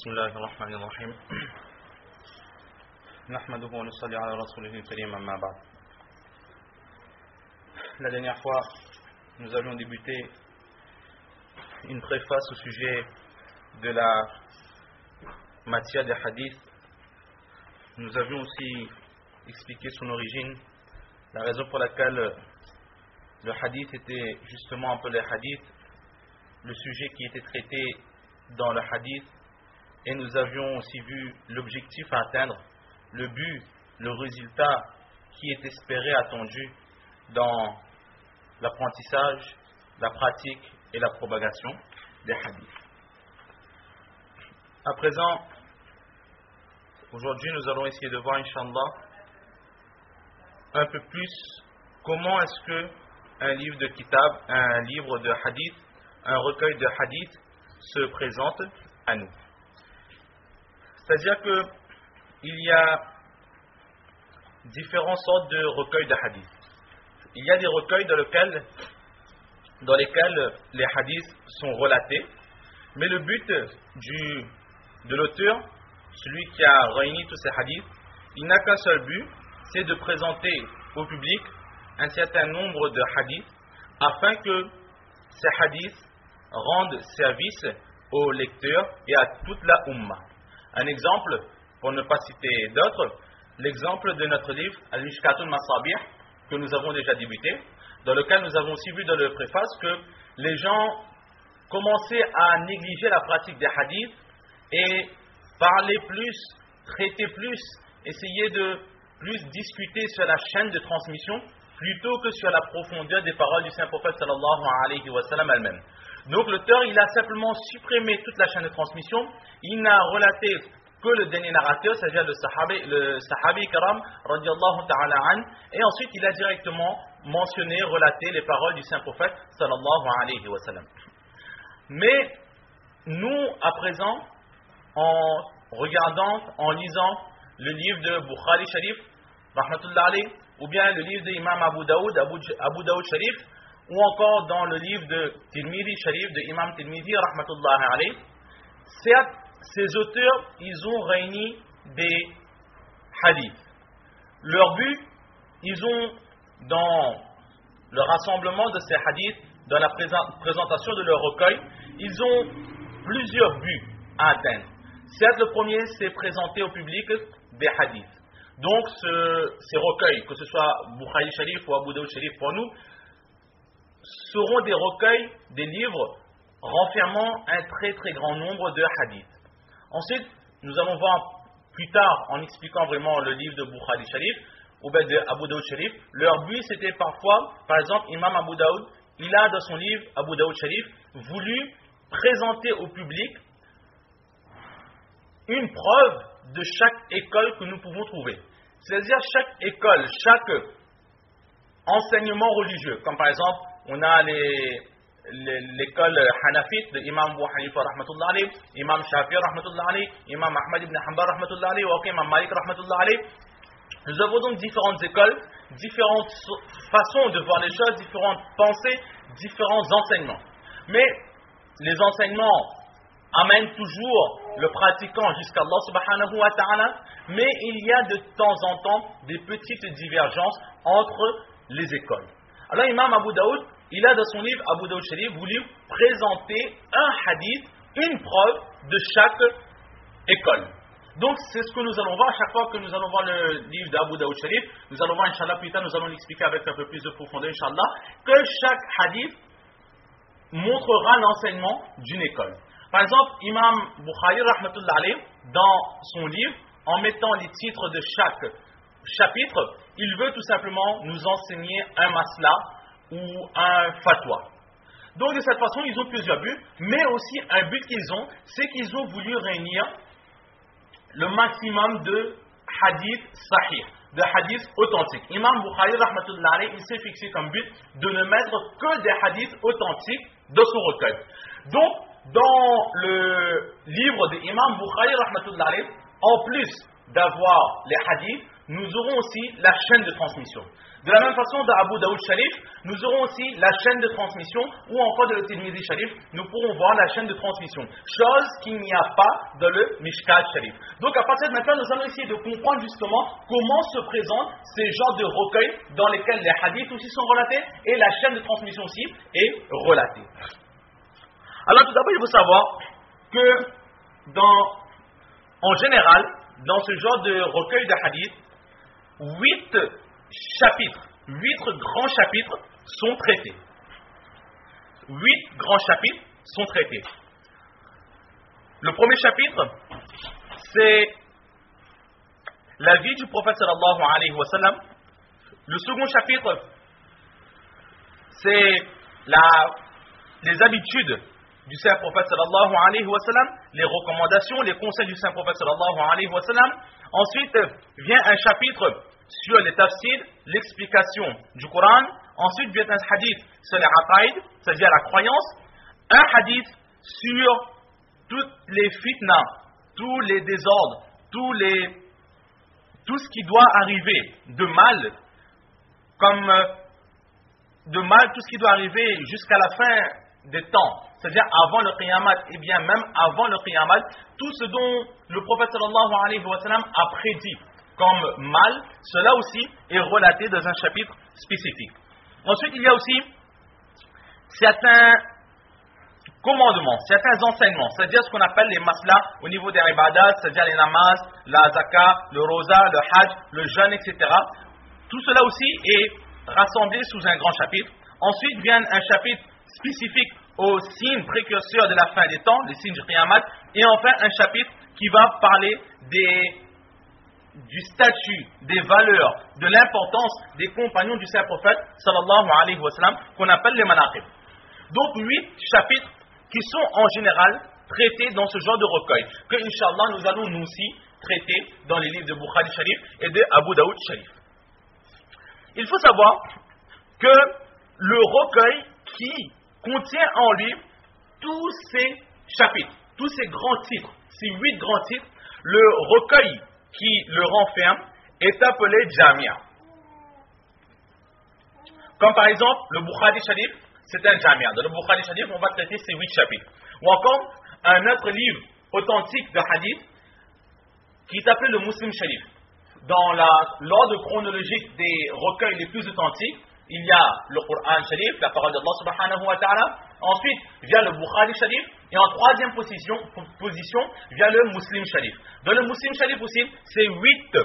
بسم الله الرحمن الرحيم نحمده ونصلي على رسوله الكريم أما بعد. La dernière fois, nous avions débuté une préface au sujet de la matière des hadiths. Nous avions aussi expliqué son origine, la raison pour laquelle le hadith était justement appelé hadith, le sujet qui était traité dans le hadith, et nous avions aussi vu l'objectif à atteindre, le but, le résultat qui est espéré, attendu dans l'apprentissage, la pratique et la propagation des hadiths. À présent, aujourd'hui nous allons essayer de voir, Inch'Allah, un peu plus comment est-ce que un livre de kitab, un livre de hadith, un recueil de hadith se présente à nous. C'est-à-dire que il y a différentes sortes de recueils de hadith. Il y a des recueils dans lesquels les hadiths sont relatés, mais le but de l'auteur, celui qui a réuni tous ces hadiths, il n'a qu'un seul but, c'est de présenter au public un certain nombre de hadiths afin que ces hadiths rendent service aux lecteurs et à toute la Ummah. Un exemple, pour ne pas citer d'autres, l'exemple de notre livre Al-Mishkatul Masabih, que nous avons déjà débuté, dans lequel nous avons aussi vu dans le préface que les gens commençaient à négliger la pratique des hadiths et parler plus, traiter plus, essayer de plus discuter sur la chaîne de transmission plutôt que sur la profondeur des paroles du Saint-Prophète sallallahu alayhi wa sallam elle-même. Donc l'auteur, il a simplement supprimé toute la chaîne de transmission, il n'a relaté que le dernier narrateur, c'est-à-dire le sahabi karam radiyallahu ta'ala an, et ensuite il a directement mentionné, relaté les paroles du Saint-Prophète sallallahu alayhi wa sallam. Mais nous, à présent, en regardant, en lisant le livre de Bukhari Sharif, rahmatullah alayh, ou bien le livre de Imam Abu Daoud Sharif, ou encore dans le livre de Tirmidhi Sharif, de Imam Tirmidhi, rahmatullah alayh, certes, ces auteurs, ils ont réuni des hadiths. Leur but, ils ont, dans le rassemblement de ces hadiths, dans la présentation de leur recueil, ils ont plusieurs buts à atteindre. Certes, le premier, c'est présenter au public des hadiths. Donc, ces recueils, que ce soit Bukhari Sharif ou Abu Daoud Sharif pour nous, seront des recueils, des livres renfermant un très très grand nombre de hadiths. Ensuite, nous allons voir plus tard, en expliquant vraiment le livre de Bukhari Sharif ou bien de Abu Daoud Sharif, leur but c'était parfois, par exemple, Imam Abu Daoud, il a dans son livre Abu Daoud Sharif voulu présenter au public une preuve de chaque école que nous pouvons trouver. C'est-à-dire chaque école, chaque enseignement religieux, comme par exemple, on a l'école Hanafite de Imam Abu Hanifa rahmatullah alayh, Imam Shafi rahmatullah alayh, Imam Ahmad ibn Hanbal rahmatullah alayh, ou Imam Malik rahmatullah alayh. Nous avons donc différentes écoles, différentes façons de voir les choses, différentes pensées, différents enseignements. Mais les enseignements amènent toujours le pratiquant jusqu'à Allah subhanahu wa ta'ala, mais il y a de temps en temps des petites divergences entre les écoles. Alors Imam Abu Daoud, il a dans son livre Abu Daoud Sharif voulu présenter un hadith, une preuve de chaque école. Donc c'est ce que nous allons voir à chaque fois que nous allons voir le livre d'Abu Daoud Sharif. Nous allons voir, Inch'Allah, plus tard, nous allons l'expliquer avec un peu plus de profondeur, Inch'Allah, que chaque hadith montrera l'enseignement d'une école. Par exemple, Imam Bukhari rahmatullah alayh, dans son livre, en mettant les titres de chaque chapitre, il veut tout simplement nous enseigner un masla ou un fatwa. Donc de cette façon, ils ont plusieurs buts, mais aussi un but qu'ils ont, c'est qu'ils ont voulu réunir le maximum de hadiths sahih, de hadiths authentiques. Imam Bukhari rahmatullah alayh, il s'est fixé comme but de ne mettre que des hadiths authentiques dans son recueil. Donc, dans le livre de Imam Bukhari rahmatullah alayh, en plus d'avoir les hadiths, nous aurons aussi la chaîne de transmission. De la même façon, dans Abu Daoud Sharif, nous aurons aussi la chaîne de transmission, ou encore dans le Tirmidhi Sharif, nous pourrons voir la chaîne de transmission, chose qu'il n'y a pas dans le Mishkat Sharif. Donc à partir de maintenant, nous allons essayer de comprendre justement comment se présentent ces genres de recueils dans lesquels les hadiths aussi sont relatés et la chaîne de transmission aussi est relatée. Alors tout d'abord, il faut savoir que en général, dans ce genre de recueil de hadiths, 8 grands chapitres sont traités. 8 grands chapitres sont traités. Le premier chapitre, c'est la vie du prophète sallallahu alayhi wa sallam. Le second chapitre, c'est les habitudes du saint prophète sallallahu alayhi wa sallam, les recommandations, les conseils du saint prophète sallallahu alayhi wa sallam. Ensuite vient un chapitre sur les tafsirs, l'explication du Coran. Ensuite vient un hadith sur les aqaïd, c'est-à-dire la croyance. Un hadith sur toutes les fitnas, tous les désordres, tout ce qui doit arriver de mal, tout ce qui doit arriver jusqu'à la fin des temps, c'est-à-dire avant le Qiyamat, et bien même avant le Qiyamat, tout ce dont le prophète sallallahu alayhi wa sallam a prédit comme mal, cela aussi est relaté dans un chapitre spécifique. Ensuite, il y a aussi certains commandements, certains enseignements, c'est-à-dire ce qu'on appelle les maslas au niveau des ibadat, c'est-à-dire les namaz, la zakat, le rosa, le hajj, le jeûne, etc. Tout cela aussi est rassemblé sous un grand chapitre. Ensuite vient un chapitre spécifique aux signes précurseurs de la fin des temps, les signes du Qiyamah, et enfin un chapitre qui va parler du statut, des valeurs, de l'importance des compagnons du saint prophète sallallahu alayhi wa sallam, qu'on appelle les manaqib. Donc 8 chapitres qui sont en général traités dans ce genre de recueil, que Inch'Allah nous allons nous aussi traiter dans les livres de Bukhari Sharif et de Abu Daoud Sharif. Il faut savoir que le recueil qui contient en lui tous ces chapitres, tous ces grands titres, ces 8 grands titres, le recueil qui le renferme est appelé Jamia. Comme par exemple le Bukhari Sharif, c'est un Jamia. Dans le Bukhari Sharif, on va traiter ces 8 chapitres. Ou encore un autre livre authentique de hadith qui est appelé le Muslim Sharif. Dans l'ordre chronologique des recueils les plus authentiques, il y a le Coran Sharif, la parole d'Allah subhanahu wa ta'ala. Ensuite vient le Bukhari Sharif. Et en troisième position vient le Muslim Sharif. Dans le Muslim Sharif aussi, ces 8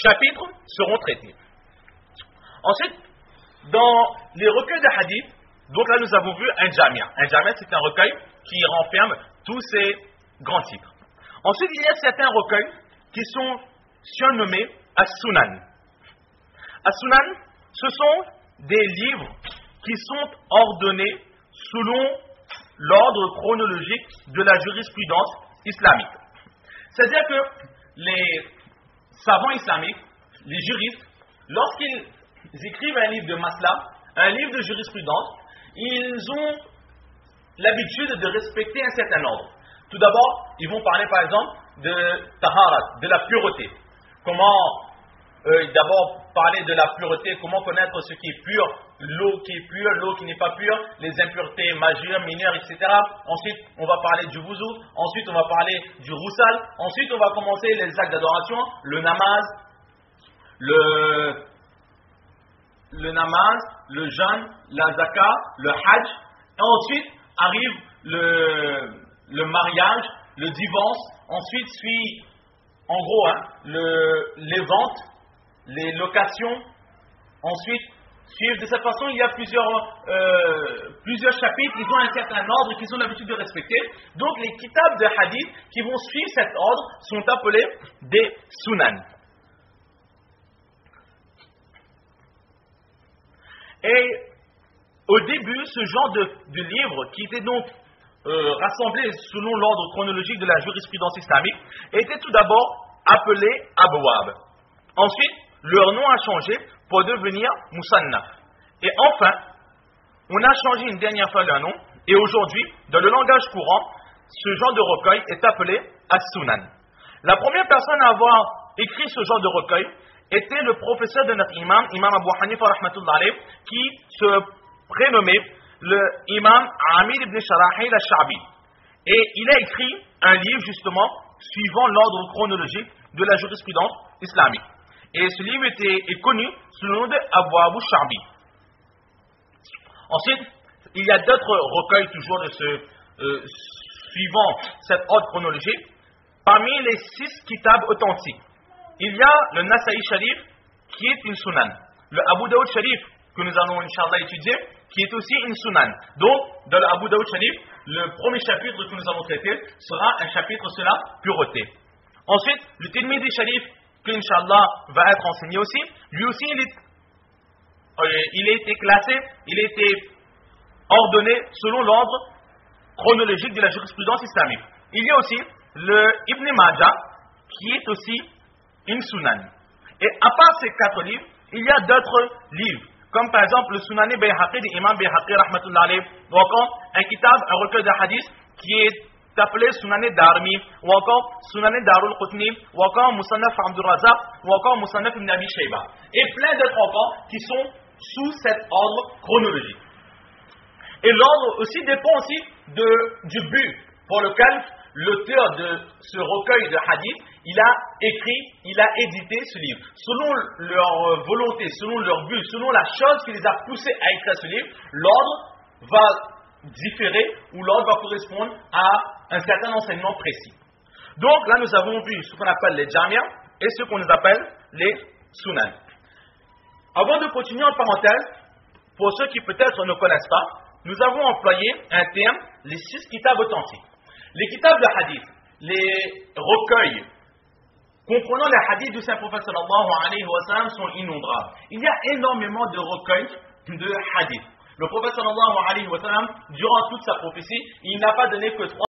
chapitres seront traités. Ensuite, dans les recueils de hadith, donc là nous avons vu un Jamia. Un Jamia, c'est un recueil qui renferme tous ces grands titres. Ensuite, il y a certains recueils qui sont surnommés As-Sunan. As-Sunan, ce sont des livres qui sont ordonnés selon l'ordre chronologique de la jurisprudence islamique. C'est-à-dire que les savants islamiques, les juristes, lorsqu'ils écrivent un livre de masla, un livre de jurisprudence, ils ont l'habitude de respecter un certain ordre. Tout d'abord, ils vont parler par exemple de taharat, de la pureté. Comment d'abord parler de la pureté, comment connaître ce qui est pur, l'eau qui est pure, l'eau qui n'est pas pure, les impuretés majeures, mineures, etc. Ensuite, on va parler du wuzu, ensuite on va parler du roussal, ensuite on va commencer les actes d'adoration, le namaz, le jeûne, la zakat, le hajj, et ensuite arrive le mariage, le divorce, ensuite suit en gros les ventes, les locations, ensuite suivent de cette façon. Il y a plusieurs chapitres, ils ont un certain ordre qu'ils ont l'habitude de respecter. Donc les kitabs de hadith qui vont suivre cet ordre sont appelés des sunan. Et au début, ce genre de livre qui était donc rassemblé selon l'ordre chronologique de la jurisprudence islamique était tout d'abord appelé Abwab. Ensuite, leur nom a changé pour devenir Musannaf. Et enfin, on a changé une dernière fois leur nom, et aujourd'hui, dans le langage courant, ce genre de recueil est appelé As-Sunan. La première personne à avoir écrit ce genre de recueil était le professeur de notre imam, imam Abu Hanifa rahmatullah alayh, qui se prénommait le imam Amir ibn Sharahil al-Sha'bi. Et il a écrit un livre justement suivant l'ordre chronologique de la jurisprudence islamique. Et ce livre est connu sous le nom de Abwab al-Sha'bi. Ensuite, il y a d'autres recueils toujours de suivant cet ordre chronologique. Parmi les 6 kitabs authentiques, il y a le Nasa'i Sharif qui est une sunan. Le Abu Daoud Sharif que nous allons Inch'Allah étudier qui est aussi une sunan. Donc, dans le Abu Daoud Sharif, le premier chapitre que nous allons traiter sera un chapitre sur la pureté. Ensuite, le Tirmidhi Sharif que Inch'Allah va être enseigné aussi, lui aussi il a été classé, il a été ordonné selon l'ordre chronologique de la jurisprudence islamique. Il y a aussi le Ibn Majah qui est aussi une sunan. Et à part ces 4 livres, il y a d'autres livres, comme par exemple le Sunani Bayhaqi de Imam Bayhaqi rahmatullah alayh, ou encore un kitab, un recueil de hadith qui est appelé Sunani Darmi, ou encore Sunani Darul Qutni, ou encore Musannaf Abdul Razak, ou encore Musannaf Ibn Abi Shayba. Et plein d'autres encore qui sont sous cet ordre chronologique. Et l'ordre aussi dépend aussi du but pour lequel l'auteur de ce recueil de hadith, il a écrit, il a édité ce livre. Selon leur volonté, selon leur but, selon la chose qui les a poussés à écrire ce livre, l'ordre va différer ou l'ordre va correspondre à un certain enseignement précis. Donc là, nous avons vu ce qu'on appelle les jamia et ce qu'on appelle les sunan. Avant de continuer en parenthèse, pour ceux qui peut-être ne connaissent pas, nous avons employé un terme, les 6 kitabs authentiques. Les kitabs de hadith, les recueils comprenant les hadiths du Saint-Prophète sallallahu alayhi wa sallam sont innombrables. Il y a énormément de recueils de hadiths. Le Prophète sallallahu alayhi wa sallam, durant toute sa prophétie, il n'a pas donné que 3